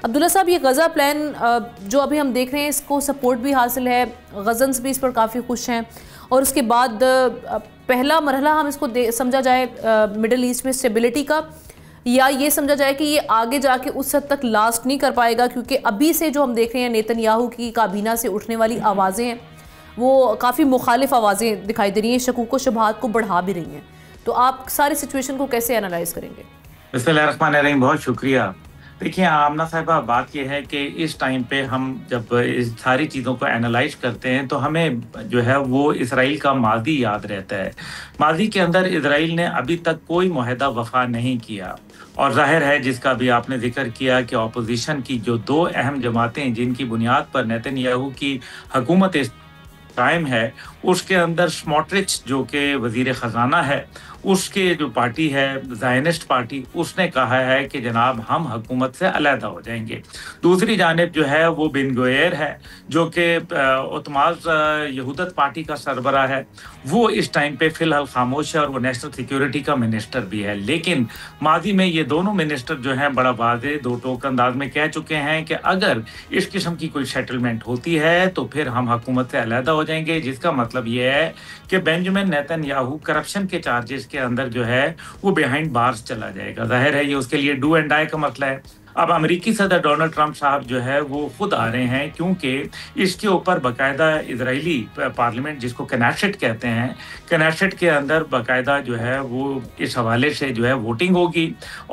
عبداللہ صاحب، یہ غزہ پلان جو ابھی ہم دیکھ رہے ہیں اس کو سپورٹ بھی حاصل ہے، غزنس بھی اس پر کافی خوش ہیں، اور اس کے بعد پہلا مرحلہ ہم اس کو سمجھا جائے مڈل ایسٹ میں اسٹیبلٹی کا، یا یہ سمجھا جائے کہ یہ آگے جا کے اس حد تک لاسٹ نہیں کر پائے گا، کیونکہ ابھی سے جو ہم دیکھ رہے ہیں نیتن یاہو کی کابینہ سے اٹھنے والی آوازیں ہیں وہ کافی مخالف آوازیں دکھائی دے رہی ہیں، شکوک و شبہات کو بڑھا بھی رہی ہیں. تو آپ ساری سچویشن کو کیسے انالائز کریں گے؟ بسم اللہ الرحمن الرحیم. بہت شکریہ. دیکھیے آمنہ صاحبہ، بات یہ ہے کہ اس ٹائم پہ ہم جب اس ساری چیزوں کو انالائز کرتے ہیں تو ہمیں جو ہے وہ اسرائیل کا ماضی یاد رہتا ہے. ماضی کے اندر اسرائیل نے ابھی تک کوئی معاہدہ وفا نہیں کیا، اور ظاہر ہے جس کا بھی آپ نے ذکر کیا کہ اپوزیشن کی جو دو اہم جماعتیں جن کی بنیاد پر نیتن یاہو کی حکومت قائم ہے، اس کے اندر سموٹرچ جو کہ وزیر خزانہ ہے، اس کے جو پارٹی ہے زائنسٹ پارٹی، اس نے کہا ہے کہ جناب ہم حکومت سے علیحدہ ہو جائیں گے. دوسری جانب جو ہے وہ بن گوئر ہے جو کہ اتماز یہودت پارٹی کا سربراہ ہے، وہ اس ٹائم پہ فی الحال خاموش ہے اور وہ نیشنل سیکیورٹی کا منسٹر بھی ہے. لیکن ماضی میں یہ دونوں منسٹر جو ہیں بڑا واضح دو ٹوک انداز میں کہہ چکے ہیں کہ اگر اس قسم کی کوئی سیٹلمنٹ ہوتی ہے تو پھر ہم حکومت سے علیحدہ ہو جائیں گے، جس کا مطلب یہ ہے کہ بینجامن نیتن یاہو کرپشن کے چارجز کے اندر جو ہے وہ بیہائنڈ بارز چلا جائے گا. ظاہر ہے یہ اس کے لیے ڈو اینڈ ڈائی کا مسئلہ ہے. اب امریکی صدر ڈونلڈ ٹرمپ صاحب جو ہے وہ خود آ رہے ہیں، کیونکہ اس کے اوپر باقاعدہ اسرائیلی پارلیمنٹ جس کو کنیسٹ کہتے ہیں، کنیسٹ کے اندر باقاعدہ جو ہے وہ اس حوالے سے جو ہے ووٹنگ ہوگی،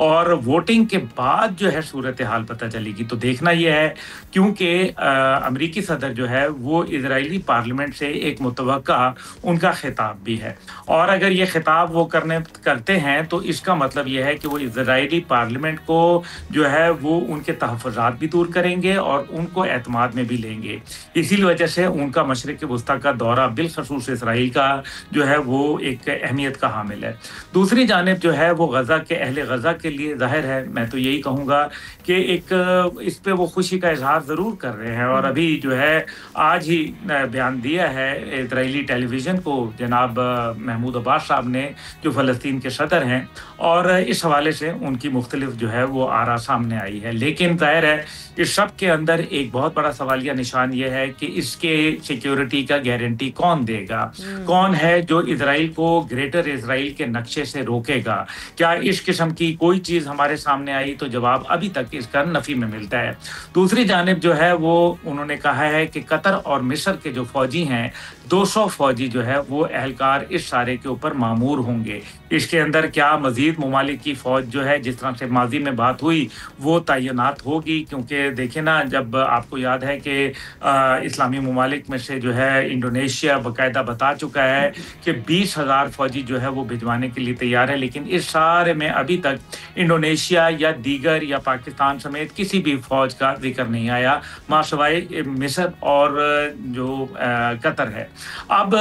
اور ووٹنگ کے بعد جو ہے صورتحال پتہ چلے گی. تو دیکھنا یہ ہے کیونکہ امریکی صدر جو ہے وہ اسرائیلی پارلیمنٹ سے ایک متوقع ان کا خطاب بھی ہے، اور اگر یہ خطاب وہ کرتے ہیں تو اس کا مطلب یہ ہے کہ وہ اسرائیلی پارلیمنٹ کو جو ہے وہ ان کے تحفظات بھی دور کریں گے اور ان کو اعتماد میں بھی لیں گے. اسی وجہ سے ان کا مشرق وسطیٰ کا دورہ بالخصوص اسرائیل کا جو ہے وہ ایک اہمیت کا حامل ہے. دوسری جانب جو ہے وہ غزہ کے اہل غزہ کے لیے ظاہر ہے، میں تو یہی کہوں گا کہ ایک اس پہ وہ خوشی کا اظہار ضرور کر رہے ہیں، اور ابھی جو ہے آج ہی بیان دیا ہے اسرائیلی ٹیلی ویژن کو جناب محمود عباس صاحب نے جو فلسطین کے صدر ہیں، اور اس حوالے سے ان کی مختلف جو ہے وہ آراء سامنے آئی ہے. لیکن ظاہر ہے اس سب کے اندر ایک بہت بڑا سوالیہ نشان یہ ہے کہ اس کے سیکیورٹی کا گارنٹی کون دے گا، کون ہے جو اسرائیل کو گریٹر اسرائیل کے نقشے سے روکے گا. کیا اس قسم کی کوئی چیز ہمارے سامنے آئی تو جواب ابھی تک اس کا نفی میں ملتا ہے. دوسری جانب جو ہے وہ انہوں نے کہا ہے کہ قطر اور مصر کے جو فوجی ہیں 200 فوجی جو ہے وہ اہلکار اس سارے کے اوپر مامور ہوں گے. اس کے اندر کیا مزید ممالک کی فوج جو ہے جس طرح سے ماضی میں بات ہوئی وہ تعینات ہوگی، کیونکہ دیکھیں نا جب آپ کو یاد ہے کہ اسلامی ممالک میں سے جو ہے انڈونیشیا باقاعدہ بتا چکا ہے کہ 20,000 فوجی جو ہے وہ بھجوانے کے لیے تیار ہے، لیکن اس سارے میں ابھی تک انڈونیشیا یا دیگر یا پاکستان سمیت کسی بھی فوج کا ذکر نہیں آیا ماں سوائے مصر اور جو قطر ہے. اب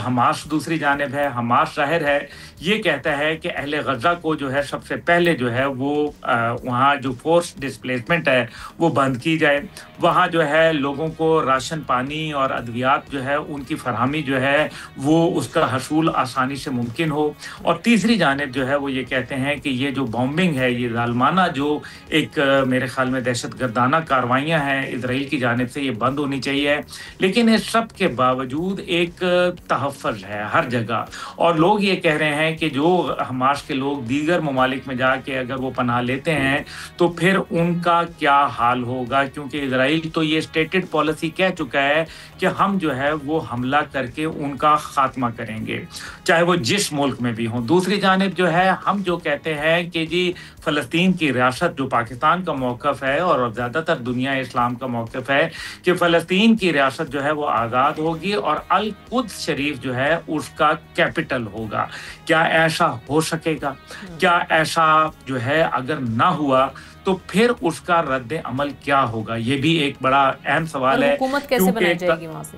حماس دوسری جانب ہے. حماس ظاہر ہے یہ کہتا ہے کہ اہل غزہ کو جو ہے سب سے پہلے جو ہے وہ وہاں جو فورس ڈسپلیسمنٹ ہے وہ بند کی جائے، وہاں جو ہے لوگوں کو راشن پانی اور ادویات جو ہے ان کی فراہمی جو ہے وہ اس کا حصول آسانی سے ممکن ہو. اور تیسری جانب جو ہے وہ یہ کہتے ہیں کہ یہ جو بامبنگ ہے، یہ ظالمانہ جو ایک میرے خیال میں دہشت گردانہ کاروائیاں ہیں اسرائیل کی جانب سے، یہ بند ہونی چاہیے. لیکن اس سب کے باوجود ایک تحفظ ہے ہر جگہ، اور لوگ یہ کہہ رہے ہیں کہ جو حماس کے لوگ دیگر ممالک میں جا کے اگر وہ پناہ لیتے ہیں تو پھر ان کا کیا حال ہوگا، کیونکہ اسرائیل تو یہ اسٹیٹڈ پالیسی کہہ چکا ہے کہ ہم جو ہے وہ حملہ کر کے ان کا خاتمہ کریں گے چاہے وہ جس ملک میں بھی ہوں. دوسری جانب جو ہے ہم جو کہتے ہیں کہ جی فلسطین کی ریاست جو پاکستان کا موقف ہے اور زیادہ تر دنیا اسلام کا موقف ہے کہ فلسطین کی ریاست جو ہے وہ آزاد ہوگی اور القدس شریف جو ہے اس کا کیپٹل ہوگا. کیا ایسا ہو سکے گا؟ کیا ایسا جو ہے اگر نہ ہوا تو پھر اس کا رد عمل کیا ہوگا؟ یہ بھی ایک بڑا اہم سوال ہے. حکومت کیسے بنائی جائے گی وہاں سے؟